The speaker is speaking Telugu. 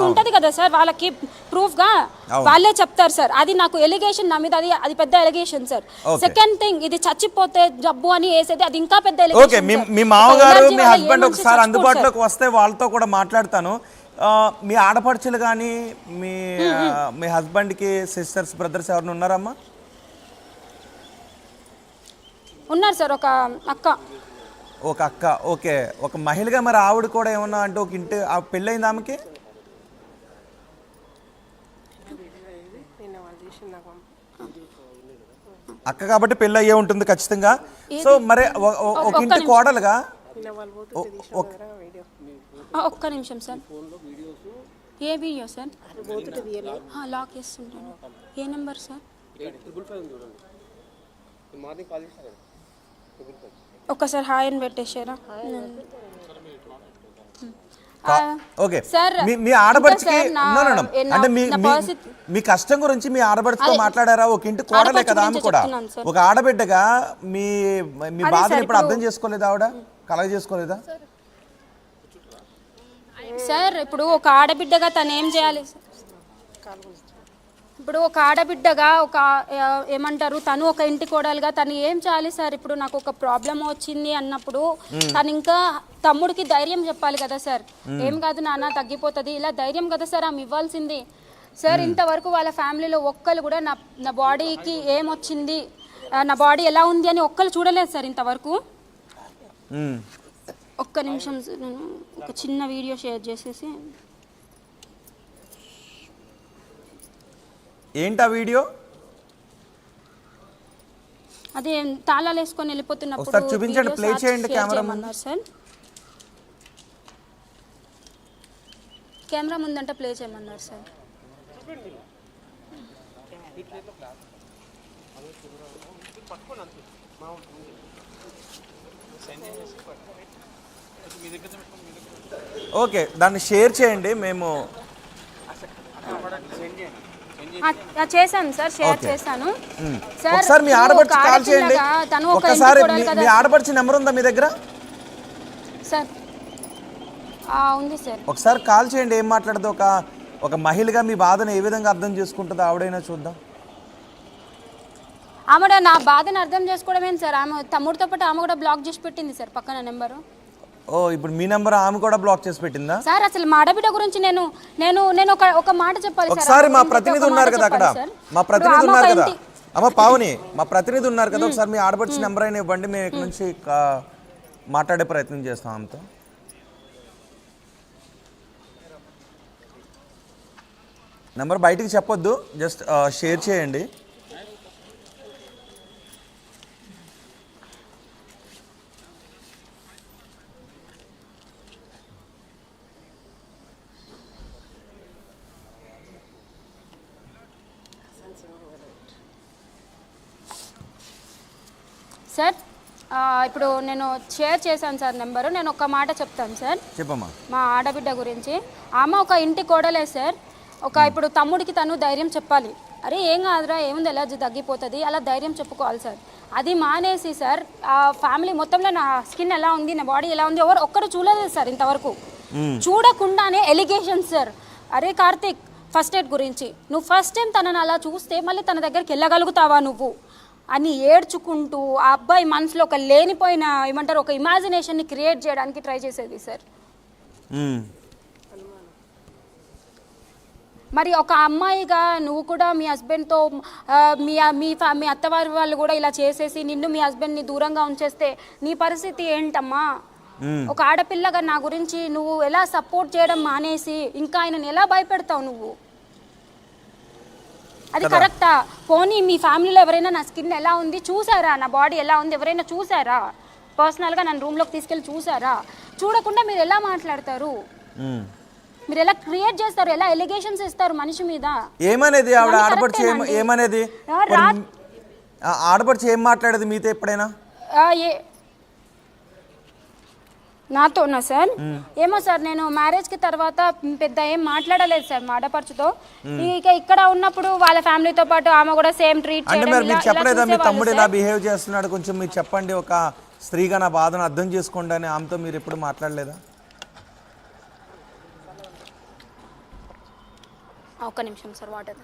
ఉంటది కదా సార్, వాళ్ళకి ప్రూఫ్ గా వాళ్ళే చెప్తారు సార్. అది నాకు ఎలిగేషన్ నా మీద, అది పెద్ద ఎలిగేషన్ సార్. సెకండ్ థింగ్, ఇది చచ్చిపోతే జబ్బు అని వేసేది అది ఇంకా పెద్ద ఎలిగేషన్. మీ మామగారు మీ హస్బెండ్ ఒకసారి అందుబాటులోకి వస్తే వాళ్ళతో కూడా మాట్లాడతాను. మీ ఆడపడుచులు కానీ మీ హస్బెండ్కి సిస్టర్స్ బ్రదర్స్ ఎవరైనా ఉన్నారమ్మా? ఉన్నారు సార్, ఒక అక్క. ఓకే, ఒక మహిళగా మరి ఆవిడ కూడా ఏమన్నా అంటే ఒక ఇంటి పెళ్ళయింది ఆమెకి? అక్క కాబట్టి పెళ్ళి అయ్యే ఉంటుంది ఖచ్చితంగా. సో మరి ఒక ఇంటి కోడలుగా ఒక్క నిమిషం సార్. ఏ వీడియో సార్? లాక్ చేస్తుంటాను. ఏ నెంబర్ సార్? ఒక్కసారి హాయ్ అని పెట్టేశారా? ఓకే సార్, మీ ఆడబడికి అంటే మీ కష్టం గురించి మీ ఆడబడితో మాట్లాడారా? ఒక ఇంటి కోడలే కదా ఆమె కూడా, ఒక ఆడబిడ్డగా మీ బాధను ఇప్పుడు అర్థం చేసుకోలేదా ఆవిడ? కలగ చేసుకోలేదా సార్? ఇప్పుడు ఒక ఆడబిడ్డగా తను ఏం చేయాలి? ఇప్పుడు ఒక ఆడబిడ్డగా ఏమంటారు, తను ఒక ఇంటి కోడలుగా తను ఏం చేయాలి సార్? ఇప్పుడు నాకు ఒక ప్రాబ్లం వచ్చింది అన్నప్పుడు తను ఇంకా తమ్ముడికి ధైర్యం చెప్పాలి కదా సార్. ఏం కాదు నాన్న, తగ్గిపోతుంది, ఇలా ధైర్యం కదా సార్ ఆమె ఇవ్వాల్సింది సార్. ఇంతవరకు వాళ్ళ ఫ్యామిలీలో ఒక్కరు కూడా నా బాడీకి ఏమొచ్చింది, నా బాడీ ఎలా ఉంది అని ఒక్కరు చూడలేదు సార్ ఇంతవరకు. ఒక్క నిమిషం సార్, నేను ఒక చిన్న వీడియో షేర్ చేసేసి. ఏంటా వీడియో? అదే తాళాలు వేసుకొని వెళ్ళిపోతున్నప్పుడు ఒకసారి చూపించండి, ప్లే చేయండి కెమెరా సార్. కెమెరా ముందంటే ప్లే చేయమన్నారు సార్. ఓకే, దాన్ని షేర్ చేయండి. మేము చేశాను సార్, షేర్ చేశాను సార్. ఒకసారి మీ ఆడపడుచు కాల్ చేయండి. ఒకసారి మీ ఆడపడుచు నెంబర్ ఉందా మీ దగ్గర సార్? ఉంది సార్. ఒకసారి కాల్ చేయండి. ఏం మాట్లాడదు, ఒక మహిళగా మీ బాధను ఏ విధంగా అర్థం చేసుకుంటుందో ఆవిడైనా చూద్దాం. ఆమె నా బాధను అర్థం చేసుకోవడం ఏంటి సార్? ఆమె తమ్ముడితో పాటు ఆమె కూడా బ్లాక్ చేసి పెట్టింది సార్ పక్కన నెంబరు. ఓ, ఇప్పుడు మీ నెంబర్ ఆమె కూడా బ్లాక్ చేసి పెట్టిందా సార్? అసలు మా ఆడబిడ్డ గురించి నేను ఒక మాట చెప్పాలి సార్. ఒకసారి మా ప్రతినిధి ఉన్నారు కదా అక్కడ, మా ప్రతినిధి ఉన్నారు కదా అమ్మ పావని, మా ప్రతినిధి ఉన్నారు కదా, ఒకసారి మీ ఆడపడుచు నెంబర్ అయినా ఇవ్వండి. మేము ఇక్కడ నుంచి మాట్లాడే ప్రయత్నం చేస్తాం ఆమెతో. నెంబర్ బయటికి చెప్పొద్దు, జస్ట్ షేర్ చేయండి. సార్ ఇప్పుడు నేను షేర్ చేశాను సార్ నెంబరు. నేను ఒక మాట చెప్తాను సార్. చెప్పమ్మా. మా ఆడబిడ్డ గురించి, ఆమె ఒక ఇంటి కోడలే సార్. ఇప్పుడు తమ్ముడికి తను ధైర్యం చెప్పాలి. అరే ఏం కాదురా, ఏముంది, ఎలర్జీ తగ్గిపోతుంది, అలా ధైర్యం చెప్పుకోవాలి సార్. అది మానేసి సార్ ఆ ఫ్యామిలీ మొత్తంలో నా స్కిన్ ఎలా ఉంది, నా బాడీ ఎలా ఉంది, ఒక్కరు చూడలేదు సార్ ఇంతవరకు. చూడకుండానే ఎలిగేషన్ సార్. అరే కార్తిక్, ఫస్ట్ ఎయిడ్ గురించి నువ్వు ఫస్ట్ టైం తనని అలా చూస్తే మళ్ళీ తన దగ్గరికి వెళ్ళగలుగుతావా నువ్వు అని ఏడ్చుకుంటూ ఆ అబ్బాయి మనసులో ఒక లేనిపోయిన ఏమంటారు, ఒక ఇమాజినేషన్ని క్రియేట్ చేయడానికి ట్రై చేసేది సార్. మరి ఒక అమ్మాయిగా నువ్వు కూడా మీ హస్బెండ్తో మీ అత్తవారి వాళ్ళు కూడా ఇలా చేసేసి నిన్ను మీ హస్బెండ్ని దూరంగా ఉంచేస్తే నీ పరిస్థితి ఏంటమ్మా? ఒక ఆడపిల్లగా నా గురించి నువ్వు ఎలా సపోర్ట్ చేయడం మానేసి ఇంకా ఆయనను ఎలా భయపెడతావు నువ్వు? అది కరెక్టా? పోనీ మీ ఫ్యామిలీలో ఎవరైనా నా స్కిన్ ఎలా ఉంది చూసారా, నా బాడీ ఎలా ఉంది ఎవరైనా చూసారా? పర్సనల్గా నన్ను రూమ్లోకి తీసుకెళ్ళి చూసారా? చూడకుండా మీరు ఎలా మాట్లాడతారు? మీరు ఎలా క్రియేట్ చేస్తారు, ఎలా ఎలిగేషన్స్ ఇస్తారు మనిషి మీద? ఏమనేది ఆవిడ ఆడపడిచి? ఏమనేది ఆడపడిచి? ఏం మాట్లాడేది మీతో ఎప్పుడైనా? నాతోనా సార్? ఏమో సార్, నేను మ్యారేజ్కి తర్వాత పెద్ద ఏం మాట్లాడలేదు సార్ మా ఆడపడుచుతో. ఇక ఇక్కడ ఉన్నప్పుడు వాళ్ళ ఫ్యామిలీతో పాటు ఆమె కూడా సేమ్ ట్రీట్ చేయడం. అంటే మీరు చెప్పలేదా మీ తమ్ముడు ఇలా బిహేవ్ చేస్తున్నాడు, కొంచెం మీరు చెప్పండి, ఒక స్త్రీగా నా బాధను అర్థం చేసుకోండి అని ఆమెతో మీరు ఎప్పుడు మాట్లాడలేదా? ఒక్క నిమిషం సార్ వాటర్